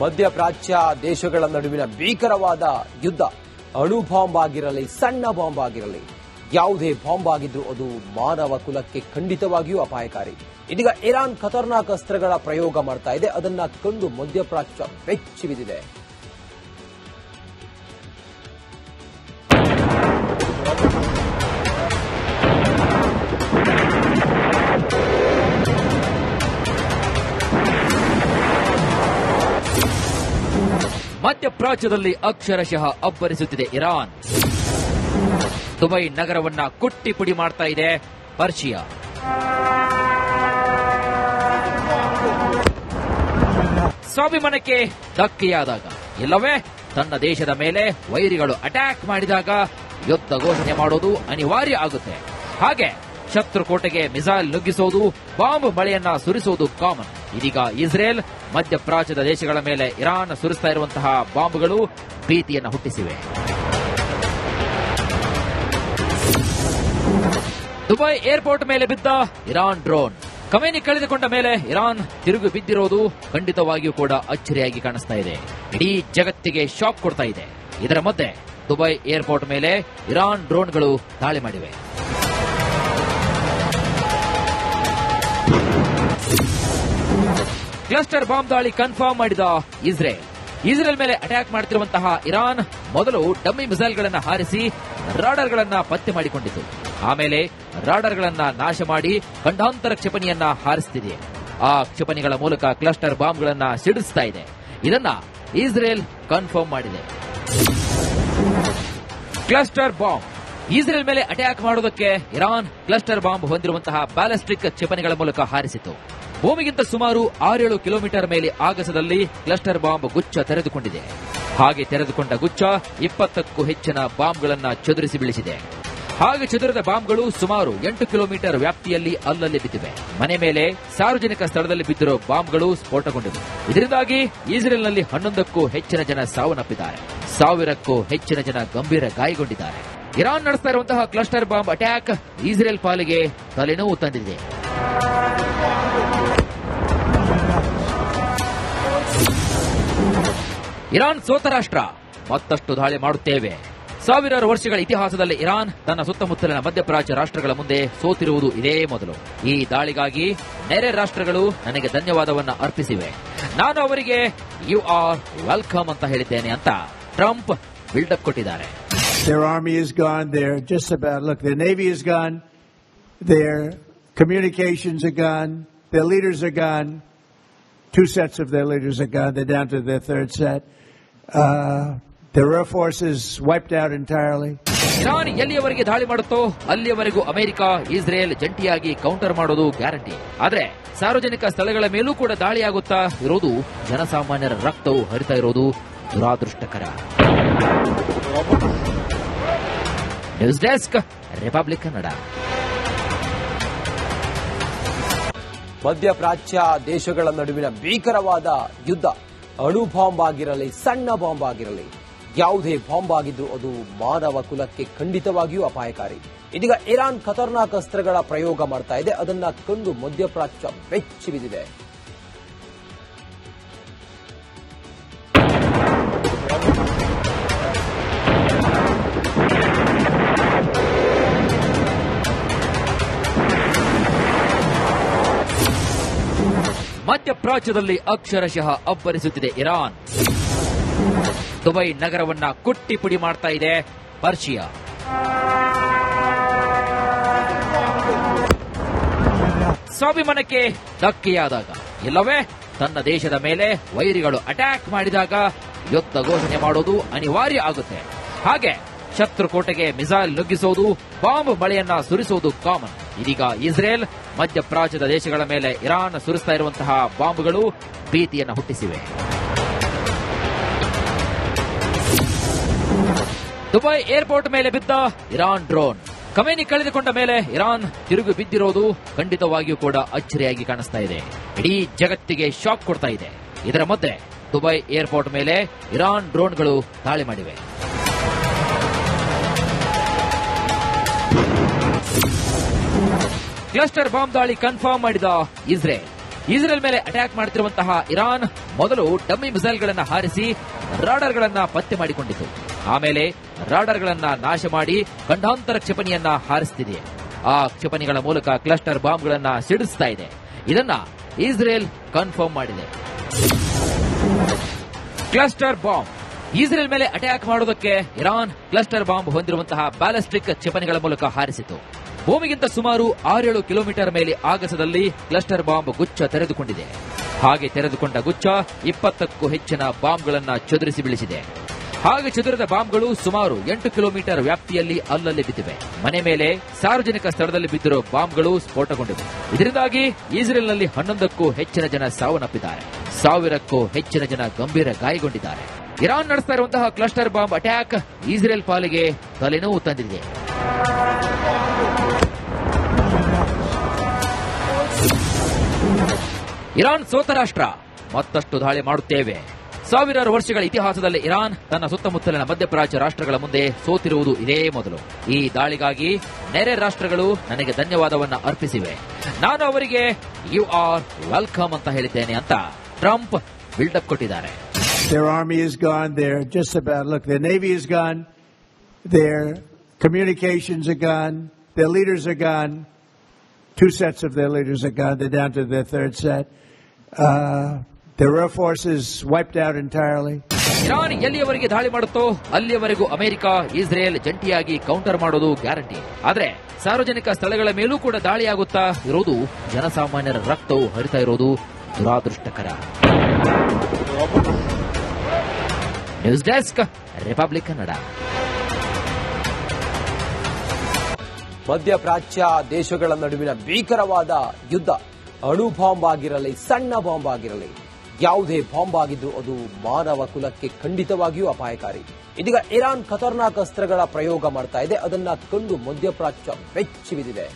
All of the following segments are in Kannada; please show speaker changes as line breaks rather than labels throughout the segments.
ಮಧ್ಯಪ್ರಾಚ್ಯ ದೇಶಗಳ ನಡುವಿನ ಭೀಕರವಾದ ಯುದ್ಧ ಅಣು ಬಾಂಬ್ ಆಗಿರಲಿ, ಸಣ್ಣ ಬಾಂಬ್ ಆಗಿರಲಿ, ಯಾವುದೇ ಬಾಂಬ್ ಆಗಿದ್ರೂ ಅದು ಮಾನವ ಕುಲಕ್ಕೆ ಖಂಡಿತವಾಗಿಯೂ ಅಪಾಯಕಾರಿ. ಇದೀಗ ಇರಾನ್ ಖತರ್ನಾಕ್ ಅಸ್ತ್ರಗಳ ಪ್ರಯೋಗ ಮಾಡ್ತಾ ಇದೆ. ಅದನ್ನ ಕಂಡು ಮಧ್ಯಪ್ರಾಚ್ಯ ಬೆಚ್ಚಿ ಬಿದ್ದಿದೆ.
ಮಧ್ಯಪ್ರಾಚ್ಯದಲ್ಲಿ ಅಕ್ಷರಶಃ ಅಬ್ಬರಿಸುತ್ತಿದೆ ಇರಾನ್. ದುಬೈ ನಗರವನ್ನ ಕುಟ್ಟಿ ಪುಡಿ ಮಾಡ್ತಾ ಇದೆ ಪರ್ಷಿಯಾ. ಸ್ವಾಭಿಮಾನಕ್ಕೆ ಧಕ್ಕೆಯಾದಾಗ, ಇಲ್ಲವೇ ತನ್ನ ದೇಶದ ಮೇಲೆ ವೈರಿಗಳು ಅಟ್ಯಾಕ್ ಮಾಡಿದಾಗ ಯುದ್ಧ ಘೋಷಣೆ ಮಾಡೋದು ಅನಿವಾರ್ಯ ಆಗುತ್ತೆ. ಹಾಗೆ ಶತ್ರುಕೋಟೆಗೆ ಮಿಸೈಲ್ ನುಗ್ಗಿಸೋದು, ಬಾಂಬ್ ಮಳೆಯನ್ನ ಸುರಿಸೋದು ಕಾಮನ್. ಇದೀಗ ಇಸ್ರೇಲ್ ಮಧ್ಯಪ್ರಾಚ್ಯದ ದೇಶಗಳ ಮೇಲೆ ಇರಾನ್ ಸುರಿಸ್ತಾ ಇರುವಂತಹ ಬಾಂಬ್ಗಳು ಭೀತಿಯನ್ನು ಹುಟ್ಟಿಸಿವೆ. ದುಬೈ ಏರ್ಪೋರ್ಟ್ ಮೇಲೆ ಬಿದ್ದ ಇರಾನ್ ಡ್ರೋನ್. ಖಮೇನಿ ಕಳೆದುಕೊಂಡ ಮೇಲೆ ಇರಾನ್ ತಿರುಗಿ ಬಿದ್ದಿರೋದು ಖಂಡಿತವಾಗಿಯೂ ಕೂಡ ಅಚ್ಚರಿಯಾಗಿ ಕಾಣಿಸ್ತಾ ಇದೆ. ಇಡೀ ಜಗತ್ತಿಗೆ ಶಾಕ್ ಕೊಡ್ತಾ ಇದೆ. ಇದರ ಮಧ್ಯೆ ದುಬೈ ಏರ್ಪೋರ್ಟ್ ಮೇಲೆ ಇರಾನ್ ಡ್ರೋನ್ಗಳು ದಾಳಿ ಮಾಡಿವೆ. ಕ್ಲಸ್ಟರ್ ಬಾಂಬ್ ದಾಳಿ ಕನ್ಫರ್ಮ್ ಮಾಡಿದ ಇಸ್ರೇಲ್ ಮೇಲೆ ಅಟ್ಯಾಕ್ ಮಾಡುತ್ತಿರುವಂತಹ ಇರಾನ್ ಮೊದಲು ಡಮ್ಮಿ ಮಿಸೈಲ್ಗಳನ್ನು ಹಾರಿಸಿ ರಾಡರ್ಗಳನ್ನ ಪತ್ತೆ ಮಾಡಿಕೊಂಡಿತು. ಆಮೇಲೆ ರಾಡರ್ಗಳನ್ನ ನಾಶ ಮಾಡಿ ಖಂಡಾಂತರ ಕ್ಷಿಪಣಿಯನ್ನ ಹಾರಿಸುತ್ತಿದೆ. ಆ ಕ್ಷಿಪಣಿಗಳ ಮೂಲಕ ಕ್ಲಸ್ಟರ್ ಬಾಂಬ್ಗಳನ್ನ ಸಿಡಿಸ್ತಾ ಇದೆ. ಇದನ್ನ ಇಸ್ರೇಲ್ ಕನ್ಫರ್ಮ್ ಮಾಡಿದೆ. Cluster bomb. ಇಸ್ರೇಲ್ ಮೇಲೆ ಅಟ್ಯಾಕ್ ಮಾಡುವುದಕ್ಕೆ ಇರಾನ್ ಕ್ಲಸ್ಟರ್ ಬಾಂಬ್ ಹೊಂದಿರುವಂತಹ ಬ್ಯಾಲಿಸ್ಟಿಕ್ ಕ್ಷಿಪಣಿಗಳ ಮೂಲಕ ಹಾರಿಸಿತು. ಭೂಮಿಗಿಂತ ಸುಮಾರು 6-7 ಕಿಲೋಮೀಟರ್ ಮೇಲೆ ಆಗಸದಲ್ಲಿ ಕ್ಲಸ್ಟರ್ ಬಾಂಬ್ ಗುಚ್ಚ ತೆರೆದುಕೊಂಡಿದೆ. ಹಾಗೆ ತೆರೆದುಕೊಂಡ ಗುಚ್ಚ 20ಕ್ಕೂ ಹೆಚ್ಚಿನ ಬಾಂಬ್ಗಳನ್ನ ಚದುರಿಸಿ ಬೀಳಿಸಿದೆ. ಹಾಗೆ ಚದುರಿದ ಬಾಂಬ್ಗಳು ಸುಮಾರು 8 ಕಿಲೋಮೀಟರ್ ವ್ಯಾಪ್ತಿಯಲ್ಲಿ ಅಲ್ಲಲ್ಲಿ ಬಿದ್ದಿವೆ. ಮನೆ ಮೇಲೆ, ಸಾರ್ವಜನಿಕ ಸ್ಥಳದಲ್ಲಿ ಬಿದ್ದಿರೋ ಬಾಂಬ್ಗಳು ಸ್ಫೋಟಗೊಂಡಿವೆ. ಇದರಿಂದಾಗಿ ಇಸ್ರೇಲ್ನಲ್ಲಿ 11ಕ್ಕೂ ಹೆಚ್ಚಿನ ಜನ ಸಾವನ್ನಪ್ಪಿದ್ದಾರೆ. 1000ಕ್ಕೂ ಹೆಚ್ಚಿನ ಜನ ಗಂಭೀರ ಗಾಯಗೊಂಡಿದ್ದಾರೆ. ಇರಾನ್ ನಡೆಸ್ತಾ ಇರುವಂತಹ ಕ್ಲಸ್ಟರ್ ಬಾಂಬ್ ಅಟ್ಯಾಕ್ ಇಸ್ರೇಲ್ ಪಾಲಿಗೆ ತಲೆನೋವು ತಂದಿದೆ. ಇರಾನ್ ಸೋತ ರಾಷ್ಟ್ರ, ಮತ್ತಷ್ಟು ದಾಳಿ ಮಾಡುತ್ತೇವೆ. ಸಾವಿರಾರು ವರ್ಷಗಳ ಇತಿಹಾಸದಲ್ಲಿ ಇರಾನ್ ತನ್ನ ಸುತ್ತಮುತ್ತಲಿನ ಮಧ್ಯಪ್ರಾಚ್ಯ ರಾಷ್ಟ್ರಗಳ ಮುಂದೆ ಸೋತಿರುವುದು ಇದೇ ಮೊದಲು. ಈ ದಾಳಿಗಾಗಿ ನೆರೆ ರಾಷ್ಟ್ರಗಳು ನನಗೆ ಧನ್ಯವಾದವನ್ನ ಅರ್ಪಿಸಿವೆ. ನಾನು ಅವರಿಗೆ ಯು ಆರ್ ವೆಲ್ಕಮ್ ಅಂತ ಹೇಳಿದ್ದೇನೆ ಅಂತ ಟ್ರಂಪ್ ಬಿಲ್ಡಪ್ ಕೊಟ್ಟಿದ್ದಾರೆ.
Their army is gone. They're just about, look, their navy is gone. Their communications are gone. Their leaders are gone. 2 sets of their leaders are gone. They're down to their 3rd set. Their air force is wiped out entirely.
Iran ಎಲ್ಲಿಯವರೆಗೆ ದಾಳಿ ಮಾಡುತ್ತೋ ಅಲ್ಲಿಯವರೆಗೂ ಅಮೆರಿಕ, ಇಸ್ರೇಲ್ ಜಂಟಿಯಾಗಿ ಕೌಂಟರ್ ಮಾಡೋದು ಗ್ಯಾರಂಟಿ. ಆದ್ರೆ ಸಾರ್ವಜನಿಕ ಸ್ಥಳಗಳ ಮೇಲೂ ಕೂಡ ದಾಳಿಯಾಗುತ್ತಾ ಇರೋದು, ಜನಸಾಮಾನ್ಯರ ರಕ್ತವು ಹರಿತಾ ಇರೋದು ದುರಾದೃಷ್ಟಕರ. News desk, republic Kannada.
ಮಧ್ಯಪ್ರಾಚ್ಯ ದೇಶಗಳ ನಡುವಿನ ಭೀಕರವಾದ ಯುದ್ಧ ಅಣು ಬಾಂಬ್ ಆಗಿರಲಿ, ಸಣ್ಣ ಬಾಂಬ್ ಆಗಿರಲಿ, ಯಾವುದೇ ಬಾಂಬ್ ಆಗಿದ್ರೂ ಅದು ಮಾನವ ಕುಲಕ್ಕೆ ಖಂಡಿತವಾಗಿಯೂ ಅಪಾಯಕಾರಿ. ಇದೀಗ ಇರಾನ್ ಖತರ್ನಾಕ್ ಅಸ್ತ್ರಗಳ ಪ್ರಯೋಗ ಮಾಡ್ತಾ ಇದೆ. ಅದನ್ನ ಕಂಡು ಮಧ್ಯಪ್ರಾಚ್ಯ ಬೆಚ್ಚಿ ಬಿದ್ದಿದೆ.
ಮಧ್ಯಪ್ರಾಚ್ಯದಲ್ಲಿ ಅಕ್ಷರಶಃ ಅಬ್ಬರಿಸುತ್ತಿದೆ ಇರಾನ್. ದುಬೈ ನಗರವನ್ನ ಕುಟ್ಟಿ ಪುಡಿ ಮಾಡ್ತಾ ಇದೆ ಪರ್ಷಿಯಾ. ಸ್ವಾಭಿಮಾನಕ್ಕೆ ಧಕ್ಕೆಯಾದಾಗ, ಇಲ್ಲವೇ ತನ್ನ ದೇಶದ ಮೇಲೆ ವೈರಿಗಳು ಅಟ್ಯಾಕ್ ಮಾಡಿದಾಗ ಯುದ್ಧ ಘೋಷಣೆ ಮಾಡೋದು ಅನಿವಾರ್ಯ ಆಗುತ್ತೆ. ಹಾಗೆ ಶತ್ರುಕೋಟೆಗೆ ಮಿಸೈಲ್ ನುಗ್ಗಿಸೋದು, ಬಾಂಬ್ ಮಳೆಯನ್ನ ಸುರಿಸೋದು ಕಾಮನ್. ಇದೀಗ ಇಸ್ರೇಲ್ ಮಧ್ಯಪ್ರಾಚ್ಯದ ದೇಶಗಳ ಮೇಲೆ ಇರಾನ್ ಸುರಿಸ್ತಾ ಇರುವಂತಹ ಬಾಂಬ್ಗಳು ಭೀತಿಯನ್ನು ಹುಟ್ಟಿಸಿವೆ. ದುಬೈ ಏರ್ಪೋರ್ಟ್ ಮೇಲೆ ಬಿದ್ದ ಇರಾನ್ ಡ್ರೋನ್. ಖಮೇನಿ ಕಳೆದುಕೊಂಡ ಮೇಲೆ ಇರಾನ್ ತಿರುಗಿ ಬಿದ್ದಿರೋದು ಖಂಡಿತವಾಗಿಯೂ ಕೂಡ ಅಚ್ಚರಿಯಾಗಿ ಕಾಣಿಸ್ತಾ ಇದೆ. ಇಡೀ ಜಗತ್ತಿಗೆ ಶಾಕ್ ಕೊಡ್ತಾ ಇದೆ. ಇದರ ಮಧ್ಯೆ ದುಬೈ ಏರ್ಪೋರ್ಟ್ ಮೇಲೆ ಇರಾನ್ ಡ್ರೋನ್ಗಳು ದಾಳಿ ಮಾಡಿವೆ. ಕ್ಲಸ್ಟರ್ ಬಾಂಬ್ ದಾಳಿ ಕನ್ಫರ್ಮ್ ಮಾಡಿದ ಇಸ್ರೇಲ್ ಮೇಲೆ ಅಟ್ಯಾಕ್ ಮಾಡುತ್ತಿರುವಂತಹ ಇರಾನ್ ಮೊದಲು ಡಮ್ಮಿ ಮಿಸೈಲ್ಗಳನ್ನು ಹಾರಿಸಿ ರಾಡರ್ಗಳನ್ನ ಪತ್ತೆ ಮಾಡಿಕೊಂಡಿತು. ಆಮೇಲೆ ರಾಡರ್ಗಳನ್ನ ನಾಶ ಮಾಡಿ ಖಂಡಾಂತರ ಕ್ಷಿಪಣಿಯನ್ನ ಹಾರಿಸುತ್ತಿದೆ. ಆ ಕ್ಷಿಪಣಿಗಳ ಮೂಲಕ ಕ್ಲಸ್ಟರ್ ಬಾಂಬ್ಗಳನ್ನ ಸಿಡಿಸ್ತಾ ಇದೆ. ಇದನ್ನ ಇಸ್ರೇಲ್ ಕನ್ಫರ್ಮ್ ಮಾಡಿದೆ. Cluster bomb. ಇಸ್ರೇಲ್ ಮೇಲೆ ಅಟ್ಯಾಕ್ ಮಾಡುವುದಕ್ಕೆ ಇರಾನ್ ಕ್ಲಸ್ಟರ್ ಬಾಂಬ್ ಹೊಂದಿರುವಂತಹ ಬ್ಯಾಲಿಸ್ಟಿಕ್ ಕ್ಷಿಪಣಿಗಳ ಮೂಲಕ ಹಾರಿಸಿತು. ಭೂಮಿಗಿಂತ ಸುಮಾರು 6-7 ಕಿಲೋಮೀಟರ್ ಮೇಲೆ ಆಗಸದಲ್ಲಿ ಕ್ಲಸ್ಟರ್ ಬಾಂಬ್ ಗುಚ್ಛ ತೆರೆದುಕೊಂಡಿದೆ. ಹಾಗೆ ತೆರೆದುಕೊಂಡ ಗುಚ್ಛ 20ಕ್ಕೂ ಹೆಚ್ಚಿನ ಬಾಂಬ್ಗಳನ್ನ ಚದುರಿಸಿ ಬೀಳಿಸಿದೆ. ಹಾಗೆ ಚದುರಿದ ಬಾಂಬ್ಗಳು ಸುಮಾರು 8 ಕಿಲೋಮೀಟರ್ ವ್ಯಾಪ್ತಿಯಲ್ಲಿ ಅಲ್ಲಲ್ಲಿ ಬಿದ್ದಿವೆ. ಮನೆ ಮೇಲೆ, ಸಾರ್ವಜನಿಕ ಸ್ಥಳದಲ್ಲಿ ಬಿದ್ದಿರೋ ಬಾಂಬ್ಗಳು ಸ್ಫೋಟಗೊಂಡಿವೆ. ಇದರಿಂದಾಗಿ ಇಸ್ರೇಲ್ನಲ್ಲಿ 11ಕ್ಕೂ ಹೆಚ್ಚಿನ ಜನ ಸಾವನ್ನಪ್ಪಿದ್ದಾರೆ. 1000ಕ್ಕೂ ಹೆಚ್ಚಿನ ಜನ ಗಂಭೀರ ಗಾಯಗೊಂಡಿದ್ದಾರೆ. ಇರಾನ್ ನಡೆಸ್ತಾ ಇರುವಂತಹ ಕ್ಲಸ್ಟರ್ ಬಾಂಬ್ ಅಟ್ಯಾಕ್ ಇಸ್ರೇಲ್ ಪಾಲಿಗೆ ತಲೆನೋವು ತಂದಿದೆ. ಇರಾನ್ ಸೋತ ರಾಷ್ಟ್ರ, ಮತ್ತಷ್ಟು ದಾಳಿ ಮಾಡುತ್ತೇವೆ. ಸಾವಿರಾರು ವರ್ಷಗಳ ಇತಿಹಾಸದಲ್ಲಿ ಇರಾನ್ ತನ್ನ ಸುತ್ತಮುತ್ತಲಿನ ಮಧ್ಯಪ್ರಾಚ್ಯ ರಾಷ್ಟ್ರಗಳ ಮುಂದೆ ಸೋತಿರುವುದು ಇದೇ ಮೊದಲು. ಈ ದಾಳಿಗಾಗಿ ನೆರೆ ರಾಷ್ಟ್ರಗಳು ನನಗೆ ಧನ್ಯವಾದವನ್ನ ಅರ್ಪಿಸಿವೆ. ನಾನು ಅವರಿಗೆ ಯು ಆರ್ ವೆಲ್ಕಮ್ ಅಂತ ಹೇಳಿದ್ದೇನೆ ಅಂತ ಟ್ರಂಪ್ ಬಿಲ್ಡಪ್ ಕೊಟ್ಟಿದ್ದಾರೆ.
Their army is gone. They're just about, look, their navy is gone. Their communications are gone. Their leaders are gone. 2 sets of their leaders are gone. They're down to their 3rd set. Their air force is wiped out entirely.
Iran ಎಲ್ಲಿಯವರೆಗೆ ದಾಳಿ ಮಾಡುತ್ತೋ ಅಲ್ಲಿಯವರೆಗೂ ಅಮೆರಿಕ, ಇಸ್ರೇಲ್ ಜಂಟಿಯಾಗಿ ಕೌಂಟರ್ ಮಾಡೋದು ಗ್ಯಾರಂಟಿ. ಆದ್ರೆ ಸಾರ್ವಜನಿಕ ಸ್ಥಳಗಳ ಮೇಲೂ ಕೂಡ ದಾಳಿಯಾಗುತ್ತಾ ಇರೋದು, ಜನಸಾಮಾನ್ಯರ ರಕ್ತವು ಹರಿತಾ ಇರೋದು ದುರಾದೃಷ್ಟಕರ. News desk, republic Kannada.
ಮಧ್ಯಪ್ರಾಚ್ಯ ದೇಶಗಳ ನಡುವಿನ ಭೀಕರವಾದ ಯುದ್ಧ ಅಣು ಬಾಂಬ್ ಆಗಿರಲಿ, ಸಣ್ಣ ಬಾಂಬ್ ಆಗಿರಲಿ, ಯಾವುದೇ ಬಾಂಬ್ ಆಗಿದ್ದು ಅದು ಮಾನವ ಕುಲಕ್ಕೆ ಖಂಡಿತವಾಗಿಯೂ ಅಪಾಯಕಾರಿ. ಇದೀಗ ಇರಾನ್ ಖತರ್ನಾಕ್ ಅಸ್ತ್ರಗಳ ಪ್ರಯೋಗ ಮಾಡ್ತಾ ಇದೆ. ಅದನ್ನ ಕಂಡು ಮಧ್ಯಪ್ರಾಚ್ಯ ಬೆಚ್ಚಿ ಬಿದ್ದಿದೆ.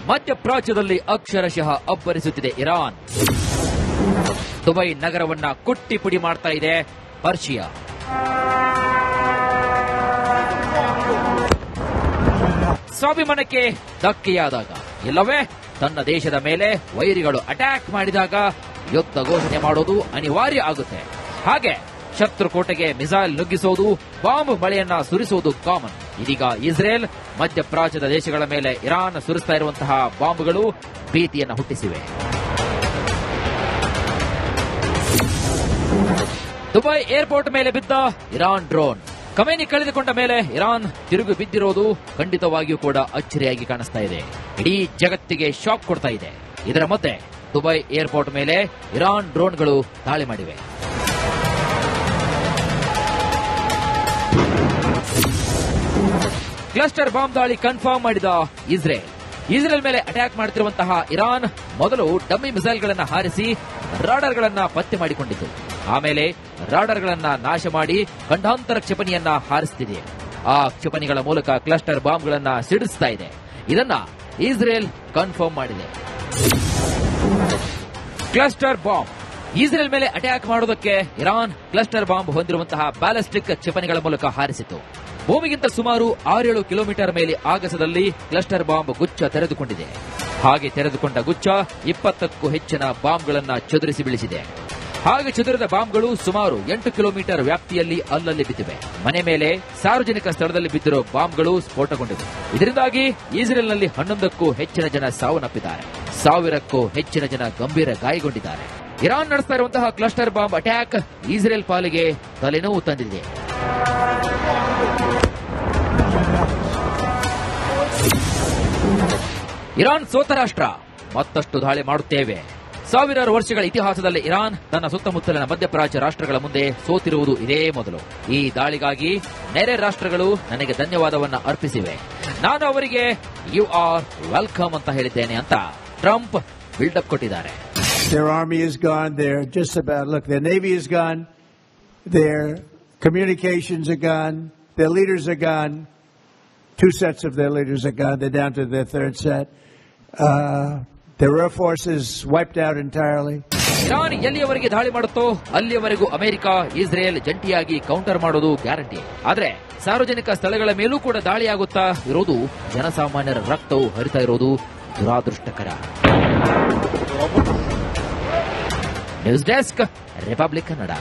ಮಧ್ಯಪ್ರಾಚ್ಯದಲ್ಲಿ ಅಕ್ಷರಶಃ ಅಬ್ಬರಿಸುತ್ತಿದೆ ಇರಾನ್. ದುಬೈ ನಗರವನ್ನ ಕುಟ್ಟಿ ಪುಡಿ ಮಾಡ್ತಾ ಇದೆ ಪರ್ಷಿಯಾ. ಸ್ವಾಭಿಮಾನಕ್ಕೆ ಧಕ್ಕೆಯಾದಾಗ, ಇಲ್ಲವೇ ತನ್ನ ದೇಶದ ಮೇಲೆ ವೈರಿಗಳು ಅಟ್ಯಾಕ್ ಮಾಡಿದಾಗ ಯುದ್ಧ ಘೋಷಣೆ ಮಾಡೋದು ಅನಿವಾರ್ಯ ಆಗುತ್ತೆ. ಹಾಗೆ ಶತ್ರುಕೋಟೆಗೆ ಮಿಸೈಲ್ ನುಗ್ಗಿಸೋದು, ಬಾಂಬ್ ಮಳೆಯನ್ನ ಸುರಿಸುವುದು ಕಾಮನ್. ಇದೀಗ ಇಸ್ರೇಲ್, ಮಧ್ಯಪ್ರಾಚ್ಯದ ದೇಶಗಳ ಮೇಲೆ ಇರಾನ್ ಸುರಿಸ್ತಾ ಇರುವಂತಹ ಬಾಂಬ್ಗಳು ಭೀತಿಯನ್ನು ಹುಟ್ಟಿಸಿವೆ. ದುಬೈ ಏರ್ಪೋರ್ಟ್ ಮೇಲೆ ಬಿದ್ದ ಇರಾನ್ ಡ್ರೋನ್. ಖಮೇನಿ ಕಳೆದುಕೊಂಡ ಮೇಲೆ ಇರಾನ್ ತಿರುಗಿ ಬಿದ್ದಿರೋದು ಖಂಡಿತವಾಗಿಯೂ ಕೂಡ ಅಚ್ಚರಿಯಾಗಿ ಕಾಣಿಸ್ತಾ ಇದೆ. ಇಡೀ ಜಗತ್ತಿಗೆ ಶಾಕ್ ಕೊಡ್ತಾ ಇದೆ. ಇದರ ಮಧ್ಯೆ ದುಬೈ ಏರ್ಪೋರ್ಟ್ ಮೇಲೆ ಇರಾನ್ ಡ್ರೋನ್ಗಳು ದಾಳಿ ಮಾಡಿವೆ. ಕ್ಲಸ್ಟರ್ ಬಾಂಬ್ ದಾಳಿ ಕನ್ಫರ್ಮ್ ಮಾಡಿದ ಇಸ್ರೇಲ್. ಇಸ್ರೇಲ್ ಮೇಲೆ ಅಟ್ಯಾಕ್ ಮಾಡುತ್ತಿರುವಂತಹ ಇರಾನ್ ಮೊದಲು ಡಮ್ಮಿ ಮಿಸೈಲ್ಗಳನ್ನು ಹಾರಿಸಿ ರಾಡರ್ಗಳನ್ನ ಪತ್ತೆ ಮಾಡಿಕೊಂಡಿತು. ಆಮೇಲೆ ರಾಡರ್ಗಳನ್ನ ನಾಶ ಮಾಡಿ ಖಂಡಾಂತರ ಕ್ಷಿಪಣಿಯನ್ನ ಹಾರಿಸುತ್ತಿದೆ. ಆ ಕ್ಷಿಪಣಿಗಳ ಮೂಲಕ ಕ್ಲಸ್ಟರ್ ಬಾಂಬ್ಗಳನ್ನ ಸಿಡಿಸ್ತಾ ಇದೆ. ಇದನ್ನ ಇಸ್ರೇಲ್ ಕನ್ಫರ್ಮ್ ಮಾಡಿದೆ. Cluster bomb. ಇಸ್ರೇಲ್ ಮೇಲೆ ಅಟ್ಯಾಕ್ ಮಾಡುವುದಕ್ಕೆ ಇರಾನ್ ಕ್ಲಸ್ಟರ್ ಬಾಂಬ್ ಹೊಂದಿರುವಂತಹ ಬ್ಯಾಲಿಸ್ಟಿಕ್ ಕ್ಷಿಪಣಿಗಳ ಮೂಲಕ ಹಾರಿಸಿತು. ಭೂಮಿಗಿಂತ ಸುಮಾರು 6-7 ಕಿಲೋಮೀಟರ್ ಮೇಲೆ ಆಗಸದಲ್ಲಿ ಕ್ಲಸ್ಟರ್ ಬಾಂಬ್ ಗುಚ್ಛ ತೆರೆದುಕೊಂಡಿದೆ. ಹಾಗೆ ತೆರೆದುಕೊಂಡ ಗುಚ್ಛ 20ಕ್ಕೂ ಹೆಚ್ಚಿನ ಬಾಂಬ್ಗಳನ್ನ ಚದುರಿಸಿ ಬೀಳಿಸಿದೆ. ಹಾಗೆ ಚದುರಿದ ಬಾಂಬ್ಗಳು ಸುಮಾರು 8 ಕಿಲೋಮೀಟರ್ ವ್ಯಾಪ್ತಿಯಲ್ಲಿ ಅಲ್ಲಲ್ಲಿ ಬಿದ್ದಿವೆ. ಮನೆ ಮೇಲೆ, ಸಾರ್ವಜನಿಕ ಸ್ಥಳದಲ್ಲಿ ಬಿದ್ದಿರೋ ಬಾಂಬ್ಗಳು ಸ್ಫೋಟಗೊಂಡಿವೆ. ಇದರಿಂದಾಗಿ ಇಸ್ರೇಲ್ನಲ್ಲಿ 11ಕ್ಕೂ ಹೆಚ್ಚಿನ ಜನ ಸಾವನ್ನಪ್ಪಿದ್ದಾರೆ. 1000ಕ್ಕೂ ಹೆಚ್ಚಿನ ಜನ ಗಂಭೀರ ಗಾಯಗೊಂಡಿದ್ದಾರೆ. ಇರಾನ್ ನಡೆಸ್ತಾ ಇರುವಂತಹ ಕ್ಲಸ್ಟರ್ ಬಾಂಬ್ ಅಟ್ಯಾಕ್ ಇಸ್ರೇಲ್ ಪಾಲಿಗೆ ತಲೆನೋವು ತಂದಿದೆ. ಇರಾನ್ ಸೋತ ರಾಷ್ಟ್ರ, ಮತ್ತಷ್ಟು ದಾಳಿ ಮಾಡುತ್ತೇವೆ. ಸಾವಿರಾರು ವರ್ಷಗಳ ಇತಿಹಾಸದಲ್ಲಿ ಇರಾನ್ ತನ್ನ ಸುತ್ತಮುತ್ತಲಿನ ಮಧ್ಯಪ್ರಾಚ್ಯ ರಾಷ್ಟ್ರಗಳ ಮುಂದೆ ಸೋತಿರುವುದು ಇದೇ ಮೊದಲು. ಈ ದಾಳಿಗಾಗಿ ನೆರೆ ರಾಷ್ಟ್ರಗಳು ನನಗೆ ಧನ್ಯವಾದವನ್ನ ಅರ್ಪಿಸಿವೆ. ನಾನು ಅವರಿಗೆ ಯು ಆರ್ ವೆಲ್ಕಮ್ ಅಂತ ಹೇಳಿದ್ದೇನೆ ಅಂತ ಟ್ರಂಪ್ ಬಿಲ್ಡಪ್ ಕೊಟ್ಟಿದ್ದಾರೆ.
Their army is gone. They're just about, look, their navy is gone. Their communications are gone. Their leaders are gone. 2 sets of their leaders are gone. They're down to their 3rd set. Their air force is wiped out entirely.
Iran ಎಲ್ಲಿಯವರೆಗೆ ದಾಳಿ ಮಾಡುತ್ತೋ ಅಲ್ಲಿಯವರೆಗೂ ಅಮೆರಿಕ, ಇಸ್ರೇಲ್ ಜಂಟಿಯಾಗಿ ಕೌಂಟರ್ ಮಾಡೋದು ಗ್ಯಾರಂಟಿ. ಆದ್ರೆ ಸಾರ್ವಜನಿಕ ಸ್ಥಳಗಳ ಮೇಲೂ ಕೂಡ ದಾಳಿಯಾಗುತ್ತಾ ಇರೋದು, ಜನಸಾಮಾನ್ಯರ ರಕ್ತವು ಹರಿತಾ ಇರೋದು ದುರಾದೃಷ್ಟಕರ. News desk, republic Kannada.